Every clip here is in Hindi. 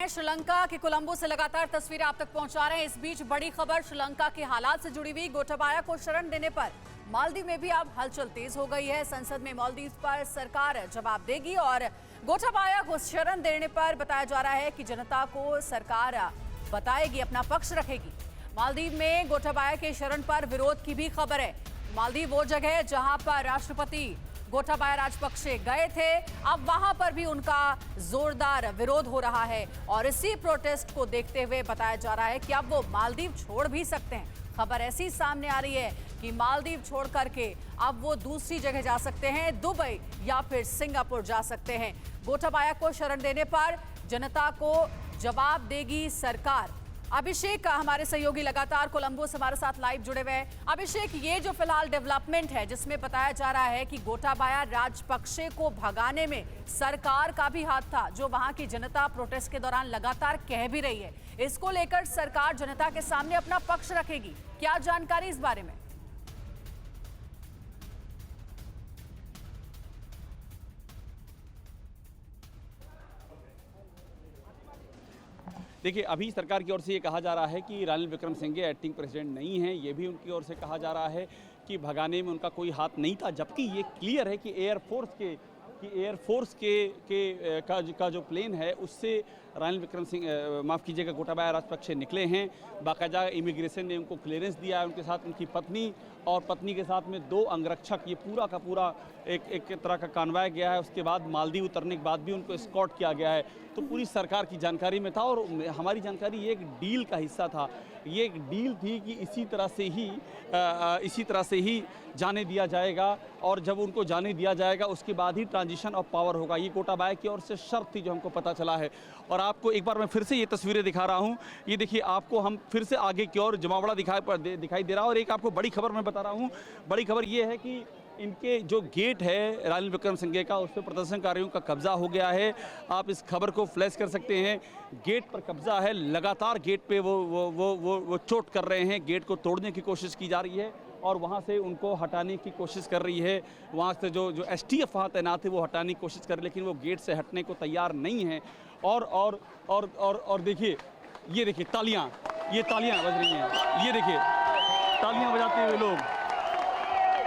श्रीलंका के कोलंबो से लगातार तस्वीरें आप तक पहुंचा रहे हैं। इस बीच बड़ी खबर श्रीलंका के हालात से जुड़ी हुई। गोटाबाया को शरण देने पर मालदीव में भी अब हलचल तेज हो गई है। संसद में मालदीव पर सरकार जवाब देगी और गोटाबाया को शरण देने पर बताया जा रहा है कि जनता को सरकार बताएगी, अपना पक्ष रखेगी। मालदीव में गोटाबाया के शरण पर विरोध की भी खबर है। मालदीव वो जगह है जहां पर राष्ट्रपति गोटाबाया राजपक्षे गए थे, अब वहां पर भी उनका जोरदार विरोध हो रहा है और इसी प्रोटेस्ट को देखते हुए बताया जा रहा है कि अब वो मालदीव छोड़ भी सकते हैं। खबर ऐसी सामने आ रही है कि मालदीव छोड़ करके अब वो दूसरी जगह जा सकते हैं, दुबई या फिर सिंगापुर जा सकते हैं। गोटाबाया को शरण देने पर जनता को जवाब देगी सरकार। अभिषेक हमारे सहयोगी लगातार कोलंबो से हमारे साथ लाइव जुड़े हुए हैं। अभिषेक, ये जो फिलहाल डेवलपमेंट है जिसमें बताया जा रहा है कि गोटाबाया राजपक्षे को भगाने में सरकार का भी हाथ था, जो वहां की जनता प्रोटेस्ट के दौरान लगातार कह भी रही है, इसको लेकर सरकार जनता के सामने अपना पक्ष रखेगी। क्या जानकारी इस बारे में? देखिए, अभी सरकार की ओर से ये कहा जा रहा है कि रानिल विक्रमसिंघे एक्टिंग प्रेसिडेंट नहीं हैं। ये भी उनकी ओर से कहा जा रहा है कि भगाने में उनका कोई हाथ नहीं था, जबकि ये क्लियर है कि एयरफोर्स का जो प्लेन है उससे रानिल विक्रमसिंघे, माफ़ कीजिएगा, गोटाबाया राजपक्षे निकले हैं। बाकायदा इमिग्रेशन ने उनको क्लियरेंस दिया है। उनके साथ उनकी पत्नी और पत्नी के साथ में 2 अंगरक्षक, ये पूरा का पूरा एक तरह का कानवाय गया है। उसके बाद मालदीव उतरने के बाद भी उनको एस्कॉर्ट किया गया है। तो पूरी सरकार की जानकारी में था और हमारी जानकारी ये एक डील का हिस्सा था। ये एक डील थी कि इसी तरह से ही जाने दिया जाएगा और जब उनको जाने दिया जाएगा उसके बाद ही ट्रांजिशन ऑफ पावर होगा। ये गोटाबाया की ओर से शर्त थी जो हमको पता चला है। और आपको एक बार मैं फिर से ये तस्वीरें दिखा रहा हूँ। ये देखिए, आपको हम फिर से आगे की ओर जमावड़ा दिखाई दे रहा है। और एक आपको बड़ी खबर मैं बता रहा हूँ। बड़ी खबर ये है कि इनके जो गेट है रानिल विक्रमसिंघे का, उस पर प्रदर्शनकारियों का कब्जा हो गया है। आप इस खबर को फ्लैश कर सकते हैं। गेट पर कब्जा है, लगातार गेट पे वो चोट कर रहे हैं। गेट को तोड़ने की कोशिश की जा रही है और वहाँ से उनको हटाने की कोशिश कर रही है। वहाँ से जो STF वहाँ तैनात है वो हटाने की कोशिश कर रहे, लेकिन वो गेट से हटने को तैयार नहीं है। और देखिए, ये देखिए तालियाँ, ये तालियाँ बज रही हैं। ये देखिए तालियाँ बजाते हुए लोग।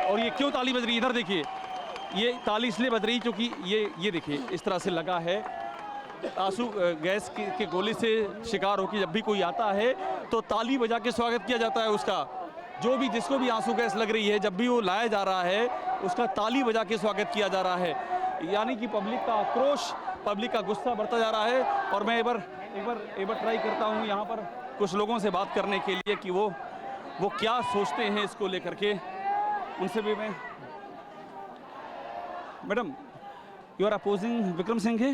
और ये क्यों ताली बज रही है, इधर देखिए, ये ताली इसलिए बज रही क्योंकि ये देखिए इस तरह से लगा है। आंसू गैस के गोली से शिकार होकर जब भी कोई आता है तो ताली बजा के स्वागत किया जाता है उसका। जो भी जिसको भी आंसू गैस लग रही है, जब भी वो लाया जा रहा है उसका ताली बजा के स्वागत किया जा रहा है। यानी कि पब्लिक का आक्रोश, पब्लिक का गुस्सा बढ़ता जा रहा है। और मैं एक बार ट्राई करता हूँ यहाँ पर कुछ लोगों से बात करने के लिए कि वो क्या सोचते हैं इसको लेकर के। उनसे भी मैं, madam, you are opposing Wickremesinghe,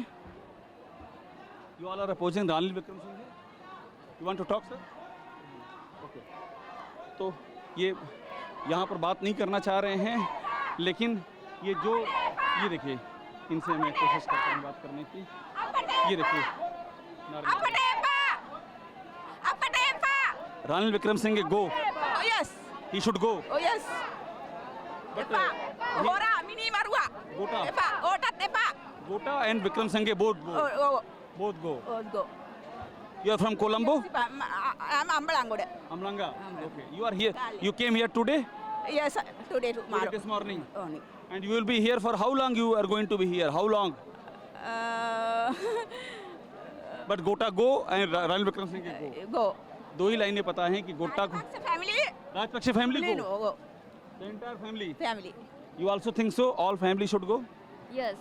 you all are opposing Ranil Wickremesinghe, you want to talk sir? Okay, तो ये यहाँ पर बात नहीं करना चाह रहे हैं, लेकिन ये देखिए, इनसे मैं कोशिश करता हूँ बात करने की। ये देखिए, रानिल विक्रमसिंघे गो, he should go. Oh yes. But Gota and Vikramsinghe both go. Both go. You are from Colombo? I'm Ambalangode. Amlanga. Okay. You are here. You came here today? Yes, today tomorrow. This morning. Morning. And you will be here for how long? You are going to be here? How long? But Gota go and Ranil Vikramsinghe go. Go. 2 ही लाइनें पता हैं कि गोटा को। Family? Rajpaksa family go. Go. The entire family. Family. You also think so? All family should go? Yes.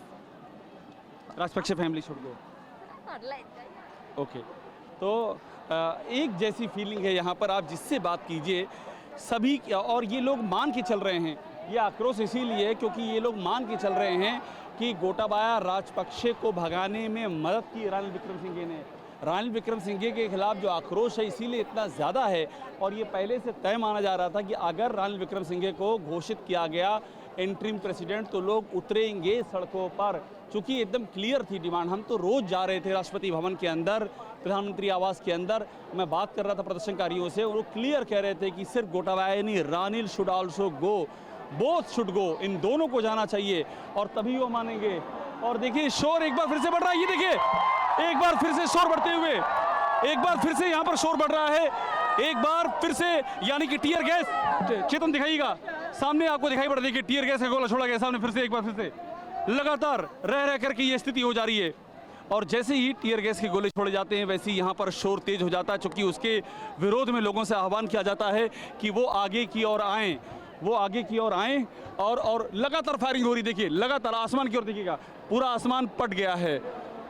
Rajpaksa family should go. Not like that. Okay, तो एक जैसी फीलिंग है यहाँ पर। आप जिससे बात कीजिए सभी, और ये लोग मान के चल रहे हैं। ये आक्रोश इसीलिए क्योंकि ये लोग मान के चल रहे हैं कि गोटाबाया राजपक्षे को भगाने में मदद की रानिल विक्रमसिंघे ने। रानिल विक्रमसिंघे के खिलाफ जो आक्रोश है इसीलिए इतना ज़्यादा है। और ये पहले से तय माना जा रहा था कि अगर रानिल विक्रमसिंघे को घोषित किया गया इंटरिम प्रेसिडेंट तो लोग उतरेंगे सड़कों पर, चूँकि एकदम क्लियर थी डिमांड। हम तो रोज़ जा रहे थे राष्ट्रपति भवन के अंदर, प्रधानमंत्री आवास के अंदर। मैं बात कर रहा था प्रदर्शनकारियों से, वो क्लियर कह रहे थे कि सिर्फ गोटाबाया नहीं, Ranil should also go, both should go, इन दोनों को जाना चाहिए और तभी वो मानेंगे। और देखिए शोर एक बार फिर से बढ़ रहा है। ये देखिए एक बार फिर से शोर बढ़ते हुए, एक बार फिर से यहाँ पर शोर बढ़ रहा है, एक बार फिर से, यानी कि टीयर गैस, चेतन दिखाइएगा, सामने आपको दिखाई पड़ रही है कि टीयर गैस का गोला छोड़ा गया सामने, फिर से एक बार फिर से लगातार रह रह करके ये स्थिति हो जा रही है। और जैसे ही टीयर गैस के गोले छोड़े जाते हैं वैसे ही यहाँ पर शोर तेज हो जाता है, चूंकि उसके विरोध में लोगों से आह्वान किया जाता है कि वो आगे की ओर आएँ, वो आगे की ओर आएँ, और लगातार फायरिंग हो रही। देखिए लगातार आसमान की ओर देखिएगा, पूरा आसमान पट गया है,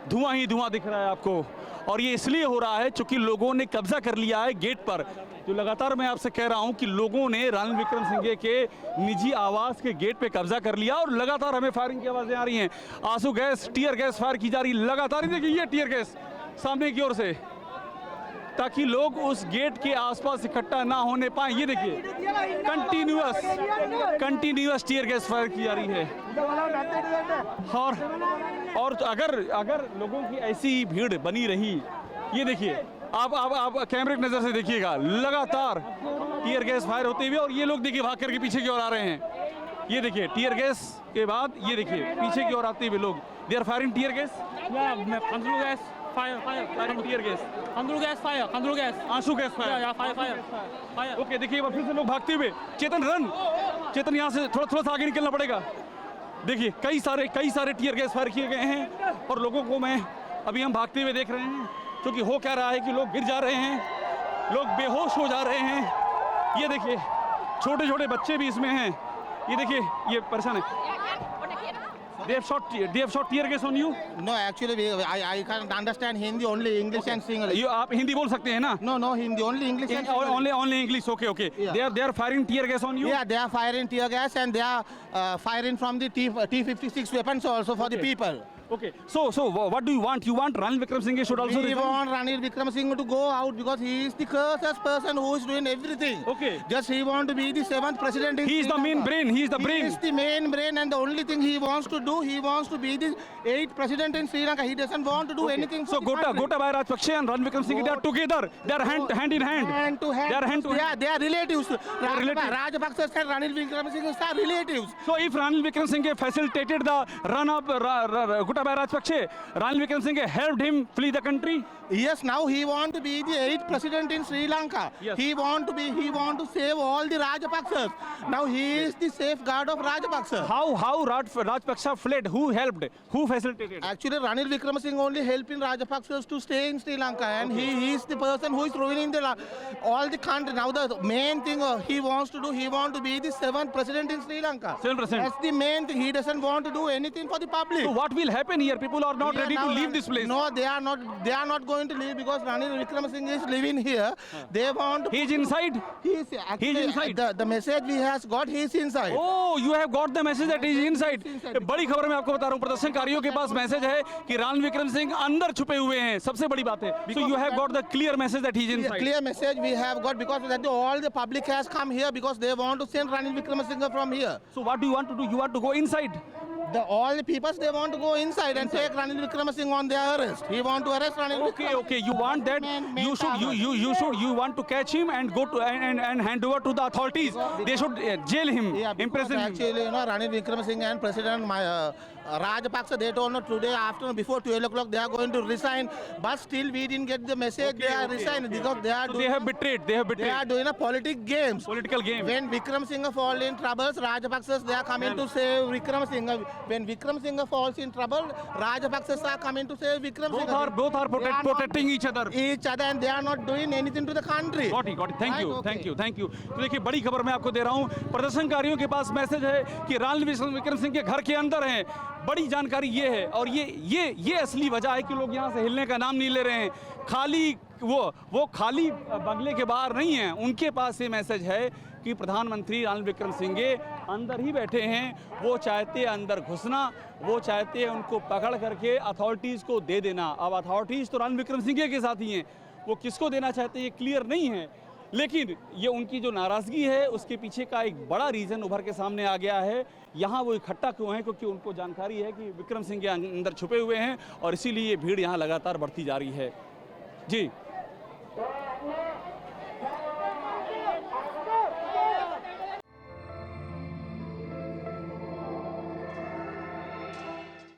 धुआं ही धुआं दिख रहा है आपको, और ये इसलिए हो रहा है क्योंकि लोगों ने कब्जा कर लिया है गेट पर। जो लगातार मैं आपसे कह रहा हूं कि लोगों ने रानिल विक्रमसिंघे के निजी आवास के गेट पे कब्जा कर लिया, और लगातार हमें फायरिंग की आवाजें आ रही हैं, आंसू गैस, टीयर गैस फायर की जा रही लगातार। ही देखिए ये टीयर गैस सामने की ओर से, ताकि लोग उस गेट के आसपास इकट्ठा ना होने पाए। ये देखिए कंटिन्यूअस टीयर गैस फायर की जा रही है। और अगर लोगों की ऐसी भीड़ बनी रही, ये देखिए आप कैमरे की नजर से देखिएगा, लगातार टीयर गैस फायर होते हुए, और ये लोग देखिए भाग करके पीछे की ओर आ रहे हैं। ये देखिए टीयर गैस के बाद ये देखिए पीछे की ओर आते हुए लोग, they are firing tear gas, firing tear gas, आंसू गैस फायर। ओके, देखिए फिर से लोग भागते हुए, चेतन यहाँ से थोड़ा सा आगे निकलना पड़ेगा। देखिए कई सारे टीयर गैस फायर किए गए हैं, और लोगों को अभी हम भागते हुए देख रहे हैं, क्योंकि हो क्या रहा है कि लोग गिर जा रहे हैं, लोग बेहोश हो जा रहे हैं। ये देखिए छोटे छोटे बच्चे भी इसमें हैं, ये देखिए ये परेशान है। They have shot tear gas on you? No, actually, I can't understand Hindi, only English and Sinhala. आप हिंदी बोल सकते हैं ना? No, Hindi, only English and Sinhala. Only English. Okay. Yeah. They are firing tear gas on you? Yeah, they are firing tear gas, and they are firing from the T-56 weapons also for the people. Okay. So what do you want? You want Ranil Wickremesinghe should also We resign? want Ranil Wickremesinghe to go out because he is the cursed person who is doing everything. Okay. Just he want to be the 7th president in He is Sri the main Lanka. brain. He is the brain. He is the main brain, and the only thing he wants to do, he wants to be the 8th president in Sri Lanka. He doesn't want to do anything for So the country. Gotabaya Rajapaksa and Ranil Wickremesinghe, they are together. They are hand in hand. Hand to hand. They are hand to hand. They are relatives. relatives. Rajapaksa and Ranil Wickremesinghe are relatives. So if Ranil Wickremesinghe facilitated the run of Gotabaya Rajapaksa, Ranil Wickremesinghe helped him flee the country? Yes, now he want to be the 8th president in Sri Lanka. Yes. He want to save all the Rajapaksas. Now he is the safeguard of Rajapaksa. How Rajapaksa fled? Who helped? Who facilitated? Actually, Ranil Wickremesinghe only helping Rajapaksas to stay in Sri Lanka, and he is the person who is ruining all the country. Now the main thing he wants to do, he want to be the 7th president in Sri Lanka. 7th president. That's the main thing. He doesn't want to do anything for the public. So what will happen here? People are not Yeah, ready to now leave this place. No, they are not. They are not going to leave because Ranil Wickremesinghe is living here. They want. He is inside. He is actually inside. The message we has got. He is inside. Oh, you have got the message that he is inside. inside. बड़ी खबर मैं आपको बता रहा हूँ, प्रदर्शनकारियों के पास मैसेज है कि रानिल विक्रमसिंघे अंदर छुपे हुए हैं, सबसे बड़ी बात है. So you have got the clear message that he is inside. Clear message we have got because that all the public has come here because they want to send Ranil Wickremesinghe from here. So what do you want to do? You want to go inside. All the people they want to go inside and take Ranil Wickremesinghe on their arrest. He want to arrest Ranil. Okay. You want that? You want to catch him and go to and hand over to the authorities. They should jail him, imprison him. Actually, Ranil Wickremesinghe and President Rajapaksa, they told us today afternoon before 12 o'clock they are going to resign, but still we didn't get the message they are resigning because they are So doing. they have betrayed. They have They betrayed. are doing a Political game. When Wickremesinghe fall in troubles, Rajapaksas they are coming to save Wickremesinghe. When Wickremesinghe falls in trouble, Rajapaksas are coming to save Wickremesinghe. Both are They protecting each other. and they are not doing anything to the country. Got it. Thank you. Okay. Thank you. तो देखिए बड़ी खबर मैं आपको दे रहा हूँ, प्रदर्शनकारियों के पास मैसेज है कि रानिल विक्रमसिंघे के घर के अंदर हैं. बड़ी जानकारी ये है, और ये असली वजह है कि लोग यहाँ से हिलने का नाम नहीं ले रहे हैं. खाली वो खाली बंगले के बाहर नहीं है, उनके पास ये मैसेज है कि प्रधानमंत्री रानिल विक्रमसिंघे अंदर ही बैठे हैं. वो चाहते हैं अंदर घुसना, वो चाहते हैं उनको पकड़ करके अथॉरिटीज़ को दे देना. अब अथॉरिटीज़ तो रानिल विक्रमसिंघे के साथ ही हैं, वो किसको देना चाहते हैं ये क्लियर नहीं है. लेकिन ये उनकी जो नाराज़गी है उसके पीछे का एक बड़ा रीज़न उभर के सामने आ गया है. यहाँ वो इकट्ठा क्यों हैं? क्योंकि उनको जानकारी है कि विक्रमसिंघे अंदर छुपे हुए हैं, और इसीलिए ये भीड़ यहाँ लगातार बढ़ती जा रही है. जी.